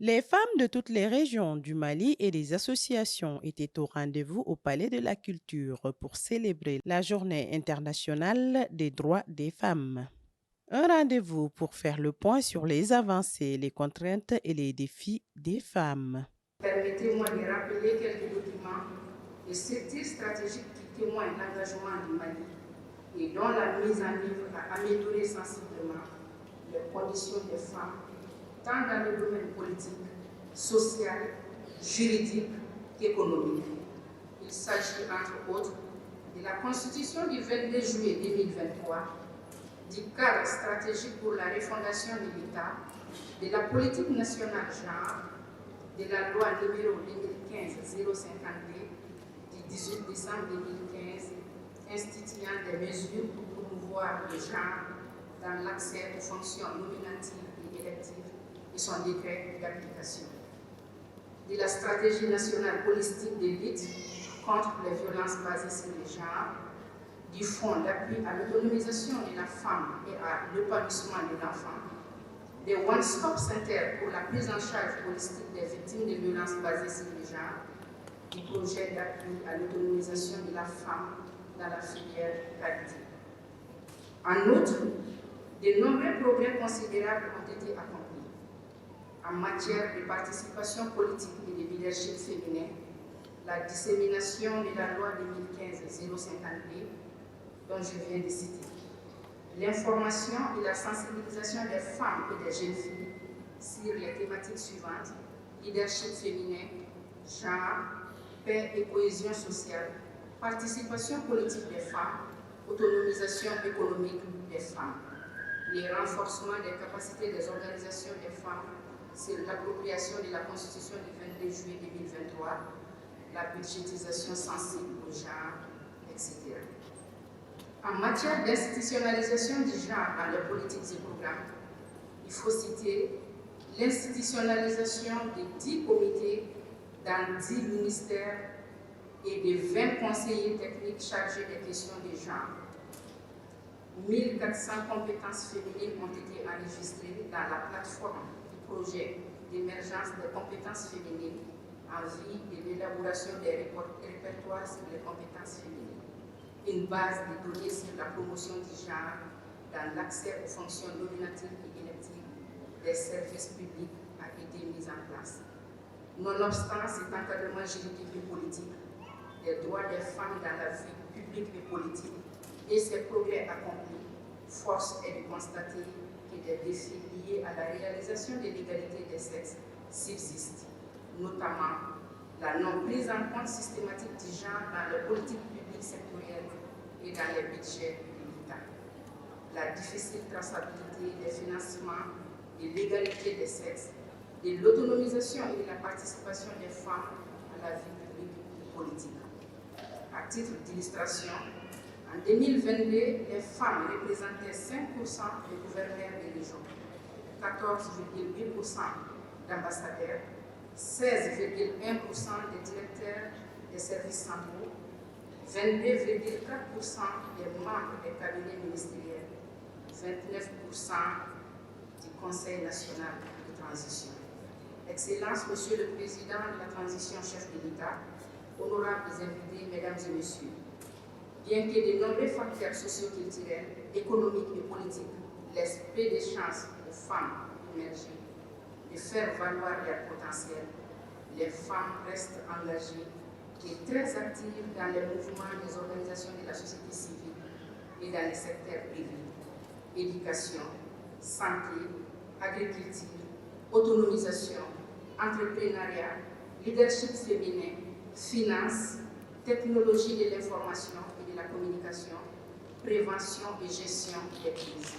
Les femmes de toutes les régions du Mali et des associations étaient au rendez-vous au Palais de la Culture pour célébrer la Journée internationale des droits des femmes. Un rendez-vous pour faire le point sur les avancées, les contraintes et les défis des femmes. Permettez-moi de rappeler quelques documents et structures stratégiques qui témoignent de l'engagement du Mali et dont la mise en œuvre a amélioré sensiblement les conditions des femmes, tant dans le domaine politique, social, juridique qu'économique. Il s'agit, entre autres, de la Constitution du 22 juillet 2023, du cadre stratégique pour la refondation de l'État, de la politique nationale genre, de la loi numéro 2015-052 du 18 décembre 2015 instituant des mesures pour promouvoir le genre dans l'accès aux fonctions nominatives et électives et son décret d'application. De la stratégie nationale holistique de lutte contre les violences basées sur le genre, du fonds d'appui à l'autonomisation de la femme et à l'épanouissement de l'enfant, des one-stop centers pour la prise en charge holistique des victimes de violences basées sur le genre, du projet d'appui à l'autonomisation de la femme dans la filière qualité. En outre, de nombreux progrès considérables ont été accomplis en matière de participation politique et de leadership féminin, la dissémination de la loi 2015-052 dont je viens de citer, l'information et la sensibilisation des femmes et des jeunes filles sur les thématiques suivantes: leadership féminin, genre, paix et cohésion sociale, participation politique des femmes, autonomisation économique des femmes, le renforcement des capacités des organisations des femmes sur l'appropriation de la Constitution du 22 juillet 2023, la budgétisation sensible au genre, etc. En matière d'institutionnalisation du genre dans les politiques et programmes, il faut citer l'institutionnalisation de 10 comités dans 10 ministères et de 20 conseillers techniques chargés des questions de genre. 1400 compétences féminines ont été enregistrées dans la plateforme du projet d'émergence des compétences féminines en vue de l'élaboration des répertoires sur les compétences féminines. Une base de données sur la promotion du genre dans l'accès aux fonctions nominatives et électives des services publics a été mise en place. Nonobstant cet encadrement juridique et politique des droits des femmes dans la vie publique et politique et ses progrès accomplis, force est de constater que des défis liés à la réalisation de l'égalité des sexes subsistent, notamment la non prise en compte systématique du genre dans les politiques publiques sectorielles et dans les budgets de l'État, la difficile traçabilité des financements, de l'égalité des sexes, de l'autonomisation et de la participation des femmes à la vie publique et politique. À titre d'illustration, en 2022, les femmes représentaient 5% des gouverneurs des régions, 14,8% d'ambassadeurs, 16,1% des directeurs des services centraux, 22,4% des membres des cabinets ministériels, 29% du Conseil national de transition. Excellences, Monsieur le Président de la transition, chef de l'État, honorables invités, Mesdames et Messieurs, bien que de nombreux facteurs socio-culturels, économiques et politiques laissent peu de chances aux femmes d'émerger, de faire valoir leur potentiel, les femmes restent engagées et très actives dans les mouvements des organisations de la société civile et dans les secteurs privés, éducation, santé, agriculture, autonomisation, entrepreneuriat, leadership féminin, finance, technologie de l'information et de la communication, prévention et gestion des crises.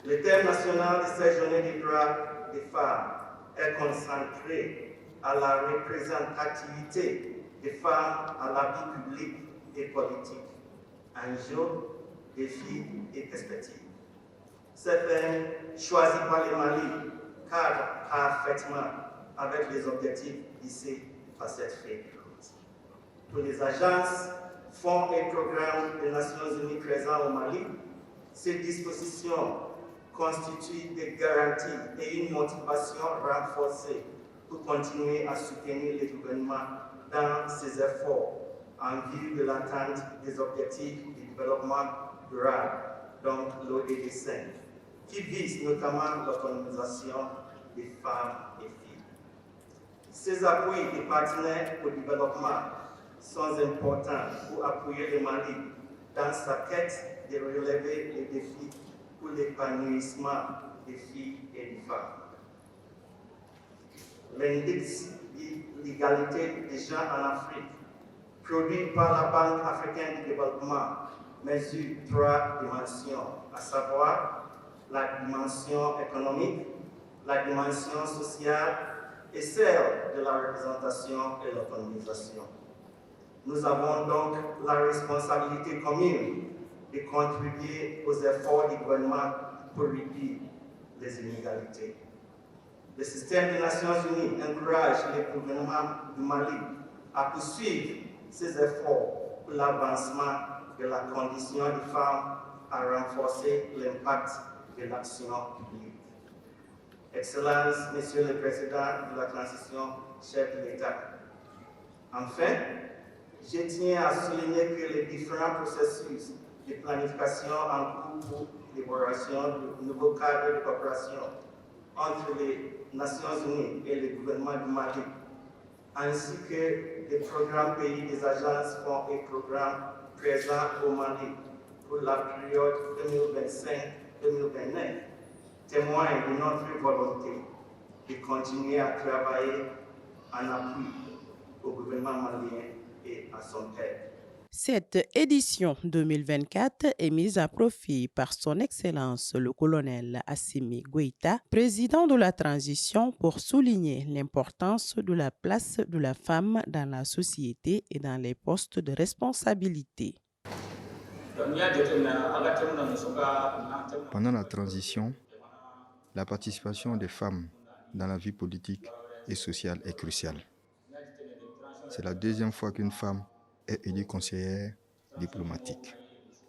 Le thème national de cette journée des droits des femmes est concentré à la représentativité des femmes à la vie publique et politique, enjeux, défis et perspectives. Ce thème, choisi par le Mali, cadre parfaitement avec les objectifs fixés par cette feuille de route. Tous les agences, fonds et programmes des Nations Unies présents au Mali, ces dispositions constituent des garanties et une motivation renforcée pour continuer à soutenir le gouvernement dans ses efforts en vue de l'atteinte des objectifs du développement durable, donc l'ODD 5, qui vise notamment l'autonomisation des femmes et filles. Ces appuis des partenaires au développement sont importants pour appuyer le Mali dans sa quête de relever les défis pour l'épanouissement des filles et des femmes. L'index d'égalité des gens en Afrique, produit par la Banque africaine du développement, mesure 3 dimensions, à savoir la dimension économique, la dimension sociale et celle de la représentation et l'autonomisation. Nous avons donc la responsabilité commune de contribuer aux efforts du gouvernement pour réduire les inégalités. Le système des Nations Unies encourage le gouvernement du Mali à poursuivre ses efforts pour l'avancement de la condition des femmes, à renforcer l'impact de l'action publique. Excellences, Monsieur le Président de la Transition, chef de l'État. Enfin, je tiens à souligner que les différents processus de planification en cours pour l'élaboration de nouveaux cadres de coopération entre les Nations Unies et le gouvernement du Mali, ainsi que des programmes pays des agences, fonds et programmes présents au Mali pour la période 2025-2029, témoignent de notre volonté de continuer à travailler en appui au gouvernement malien et à son peuple. Cette édition 2024 est mise à profit par son Excellence le colonel Assimi Goïta, président de la transition, pour souligner l'importance de la place de la femme dans la société et dans les postes de responsabilité. Pendant la transition, la participation des femmes dans la vie politique et sociale est cruciale. C'est la deuxième fois qu'une femme est élue conseillère diplomatique.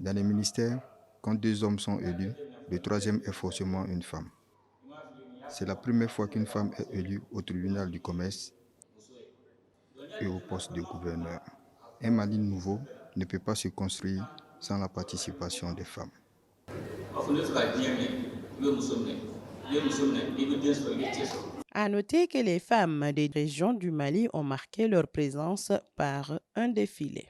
Dans les ministères, quand 2 hommes sont élus, le troisième est forcément une femme. C'est la première fois qu'une femme est élue au tribunal du commerce et au poste de gouverneur. Un Mali nouveau ne peut pas se construire sans la participation des femmes. À noter que les femmes des régions du Mali ont marqué leur présence par un défilé.